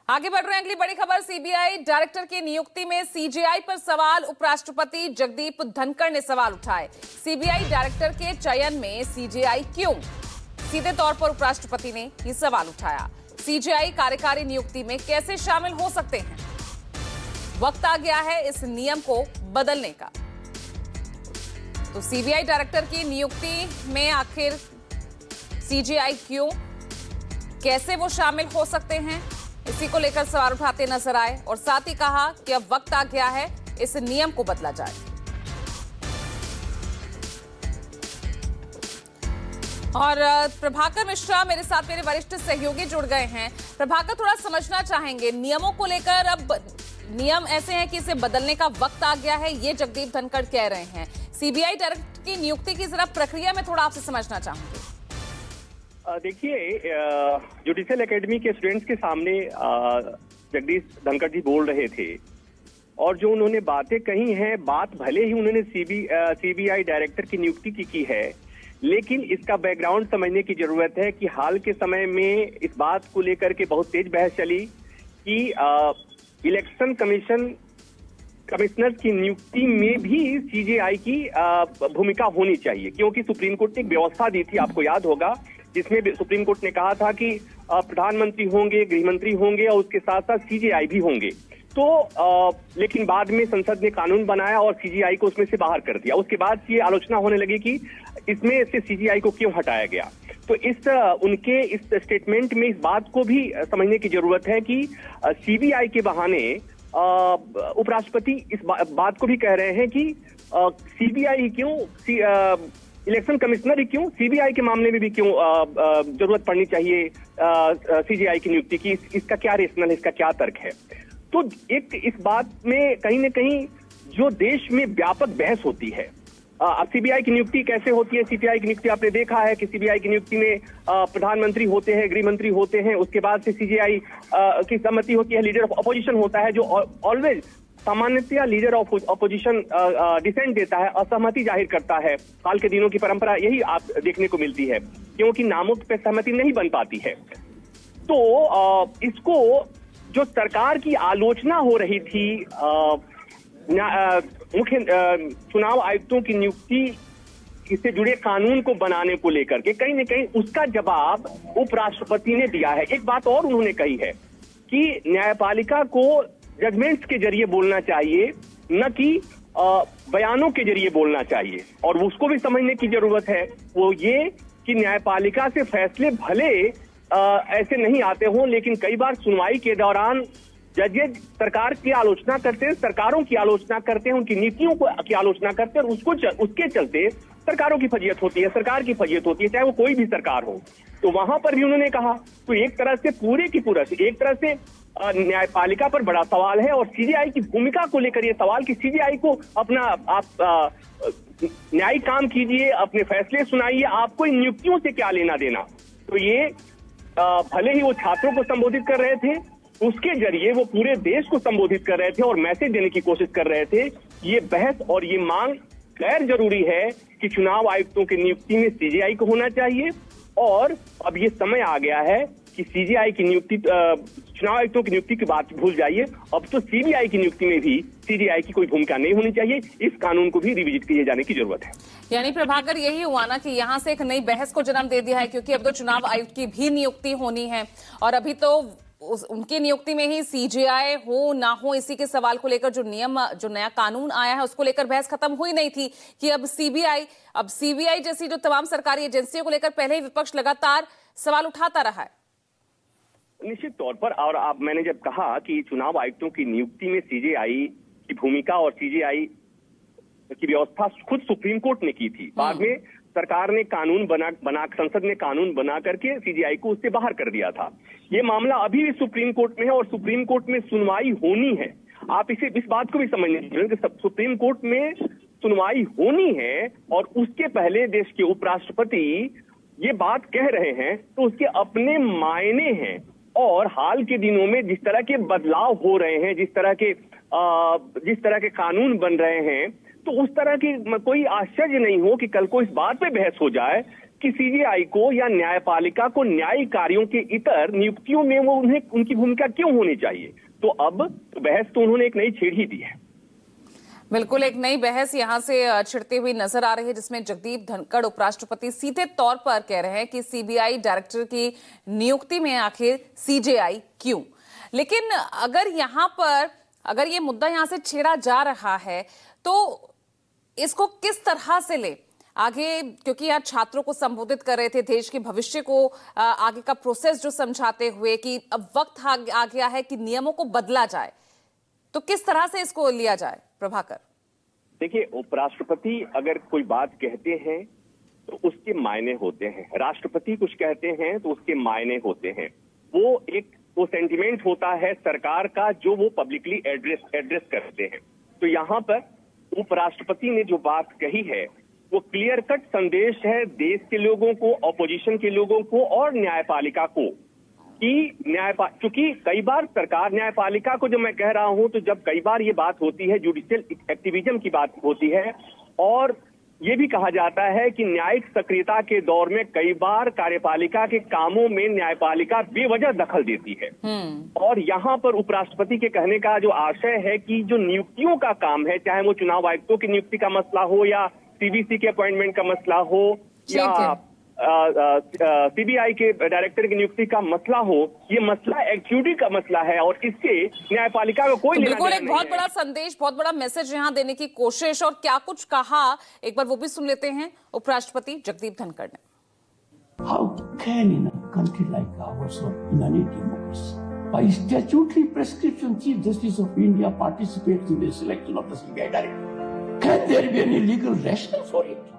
आगे बढ़ रहे हैं, अगली बड़ी खबर। सीबीआई डायरेक्टर की नियुक्ति में सीजेआई पर सवाल। उपराष्ट्रपति जगदीप धनखड़ ने सवाल उठाए। सीबीआई डायरेक्टर के चयन में सीजेआई क्यों? सीधे तौर पर उपराष्ट्रपति ने ये सवाल उठाया। सीजेआई कार्यकारी नियुक्ति में कैसे शामिल हो सकते हैं? वक्त आ गया है इस नियम को बदलने का। तो सीबीआई डायरेक्टर की नियुक्ति में आखिर सीजेआई क्यों, कैसे वो शामिल हो सकते हैं, इसी को लेकर सवाल उठाते नजर आए और साथ ही कहा कि अब वक्त आ गया है इस नियम को बदला जाए। और प्रभाकर मिश्रा मेरे साथ, मेरे वरिष्ठ सहयोगी जुड़ गए हैं। प्रभाकर, थोड़ा समझना चाहेंगे नियमों को लेकर। अब नियम ऐसे हैं कि इसे बदलने का वक्त आ गया है, ये जगदीप धनखड़ कह रहे हैं। सीबीआई डायरेक्टर की नियुक्ति की जरा प्रक्रिया में थोड़ा आपसे समझना चाहूंगी। देखिए, जुडिशियल एकेडमी के स्टूडेंट्स के सामने जगदीप धनखड़ जी बोल रहे थे और जो उन्होंने बातें कही हैं, बात भले ही उन्होंने सीबीआई डायरेक्टर की नियुक्ति की है, लेकिन इसका बैकग्राउंड समझने की जरूरत है कि हाल के समय में इस बात को लेकर के बहुत तेज बहस चली कि इलेक्शन कमिश्नर की नियुक्ति में भी सीजेआई की भूमिका होनी चाहिए, क्योंकि सुप्रीम कोर्ट ने एक व्यवस्था दी थी, आपको याद होगा, जिसमें सुप्रीम कोर्ट ने कहा था कि प्रधानमंत्री होंगे, गृह मंत्री होंगे और उसके साथ साथ सीजेआई भी होंगे। तो लेकिन बाद में संसद ने कानून बनाया और सीजेआई को उसमें से बाहर कर दिया। उसके बाद ये आलोचना होने लगी कि इसमें से सीजेआई को क्यों हटाया गया। तो उनके इस स्टेटमेंट में इस बात को भी समझने की जरूरत है कि सीबीआई के बहाने उपराष्ट्रपति इस बात को भी कह रहे हैं कि सीबीआई क्यों, इलेक्शन कमिश्नर ही क्यों, सीबीआई के मामले में भी क्यों जरूरत पड़नी चाहिए सीजेआई की नियुक्ति की। इसका क्या रेशनल है, इसका क्या तर्क है? तो एक इस बात में कहीं न कहीं जो देश में व्यापक बहस होती है। अब सीबीआई की नियुक्ति कैसे होती है? सीबीआई की नियुक्ति आपने देखा है कि सीबीआई की नियुक्ति में प्रधानमंत्री होते हैं, गृह मंत्री होते हैं, उसके बाद से सीजेआई की सहमति होती है, लीडर ऑफ अपोजिशन होता है जो ऑलवेज सामान्यतया लीडर ऑफ अपोजिशन डिसेंट देता है, असहमति जाहिर करता है। हाल के दिनों की परंपरा यही आप देखने को मिलती है, क्योंकि नामों पे सहमति नहीं बन पाती है। तो इसको जो सरकार की आलोचना हो रही थी मुख्य चुनाव आयुक्तों की नियुक्ति इससे जुड़े कानून को बनाने को लेकर के, कहीं न कहीं उसका जवाब उपराष्ट्रपति ने दिया है। एक बात और उन्होंने कही है कि न्यायपालिका को जजमेंट्स के जरिए बोलना चाहिए, न कि बयानों के जरिए बोलना चाहिए। और उसको भी समझने की जरूरत है, वो ये कि न्यायपालिका से फैसले भले ऐसे नहीं आते हों, लेकिन कई बार सुनवाई के दौरान जजेज सरकार की आलोचना करते हैं, सरकारों की आलोचना करते हैं, उनकी नीतियों की आलोचना करते हैं और उसके चलते सरकारों की फजीयत होती है, सरकार की फजीयत होती है, चाहे वो कोई भी सरकार हो। तो वहां पर भी उन्होंने कहा, तो एक तरह से पूरे की पूरा एक तरह से न्यायपालिका पर बड़ा सवाल है और सीजेआई की भूमिका को लेकर ये सवाल कि सीजेआई को अपना आप न्यायिक काम कीजिए, अपने फैसले सुनाइए, आपको इन नियुक्तियों से क्या लेना देना। तो ये भले ही वो छात्रों को संबोधित कर रहे थे, उसके जरिए वो पूरे देश को संबोधित कर रहे थे और मैसेज देने की कोशिश कर रहे थे। ये बहस और ये मांग गैर जरूरी है कि चुनाव आयुक्तों की नियुक्ति में सीजेआई को होना चाहिए और अब ये समय आ गया है कि सीजेआई की नियुक्ति, चुनाव आयुक्तों की नियुक्ति की बात भूल जाइए, अब तो सीबीआई की नियुक्ति में भी सीजेआई की कोई भूमिका नहीं होनी चाहिए। इस कानून को भी रिविजिट किए जाने की जरूरत है। यानी प्रभाकर, यही हुआ ना कि यहाँ से एक नई बहस को जन्म दे दिया है, क्योंकि अब तो चुनाव आयुक्त की भी नियुक्ति होनी है और अभी तो उनकी नियुक्ति में ही सीजेआई हो ना हो, इसी के सवाल को लेकर जो नया कानून आया है उसको लेकर बहस खत्म हुई नहीं थी कि अब सीबीआई जैसी जो तमाम सरकारी एजेंसियों को लेकर पहले ही विपक्ष लगातार सवाल उठाता रहा है। निश्चित तौर पर, और आप मैंने जब कहा कि चुनाव आयुक्तों की नियुक्ति में सीजेआई की भूमिका और सीजेआई की व्यवस्था खुद सुप्रीम कोर्ट ने की थी, बाद में सरकार ने कानून बना संसद ने कानून बना करके सीजेआई को उससे बाहर कर दिया था। ये मामला अभी भी सुप्रीम कोर्ट में है और सुप्रीम कोर्ट में सुनवाई होनी है। आप इस बात को भी समझने चाहिए कि सुप्रीम कोर्ट में सुनवाई होनी है और उसके पहले देश के उपराष्ट्रपति ये बात कह रहे हैं तो उसके अपने मायने हैं। और हाल के दिनों में जिस तरह के बदलाव हो रहे हैं, जिस तरह के कानून बन रहे हैं, तो उस तरह की कोई आश्चर्य नहीं हो कि कल को इस बात पे बहस हो जाए कि सीबीआई को या न्यायपालिका को न्यायिक कार्यों के इतर नियुक्तियों में वो उन्हें उनकी भूमिका क्यों होनी चाहिए। तो अब बहस तो उन्होंने एक नई छेड़ ही दी है। बिल्कुल एक नई बहस यहां से छिड़ती हुई नजर आ रही है, जिसमें जगदीप धनखड़ उपराष्ट्रपति सीधे तौर पर कह रहे हैं कि सीबीआई डायरेक्टर की नियुक्ति में आखिर सीजेआई क्यों। लेकिन अगर ये मुद्दा यहां से छेड़ा जा रहा है तो इसको किस तरह से ले आगे, क्योंकि यहाँ छात्रों को संबोधित कर रहे थे, देश के भविष्य को आगे का प्रोसेस जो समझाते हुए कि अब वक्त आ गया है कि नियमों को बदला जाए, तो किस तरह से इसको लिया जाए प्रभाकर? देखिए, उपराष्ट्रपति अगर कोई बात कहते हैं तो उसके मायने होते हैं, राष्ट्रपति कुछ कहते हैं तो उसके मायने होते हैं। वो सेंटिमेंट होता है सरकार का जो वो पब्लिकली एड्रेस करते हैं। तो यहाँ पर उपराष्ट्रपति ने जो बात कही है वो क्लियर कट संदेश है देश के लोगों को, ऑपोजिशन के लोगों को और न्यायपालिका को कि क्योंकि कई बार सरकार न्यायपालिका को जब मैं कह रहा हूं तो जब कई बार ये बात होती है, जुडिशियल एक्टिविज्म की बात होती है, और ये भी कहा जाता है कि न्यायिक सक्रियता के दौर में कई बार कार्यपालिका के कामों में न्यायपालिका बेवजह दखल देती है। और यहाँ पर उपराष्ट्रपति के कहने का जो आशय है कि जो नियुक्तियों का काम है, चाहे वो चुनाव आयुक्तों की नियुक्ति का मसला हो या सीबीसी के अपॉइंटमेंट का मसला हो या सीबीआई के डायरेक्टर की नियुक्ति का मसला हो, ये मसला एक्चुअली का मसला है और इससे न्यायपालिका का कोई बिल्कुल एक बहुत बड़ा संदेश, बहुत बड़ा मैसेज यहाँ देने की कोशिश, और क्या कुछ कहा एक बार वो भी सुन लेते हैं उपराष्ट्रपति जगदीप धनखड़ ने। How can in a country like ours or in any democracy, by statutory prescription, Chief Justice of India participates in the selection of the CBI director? Can there be any legal rationale for it?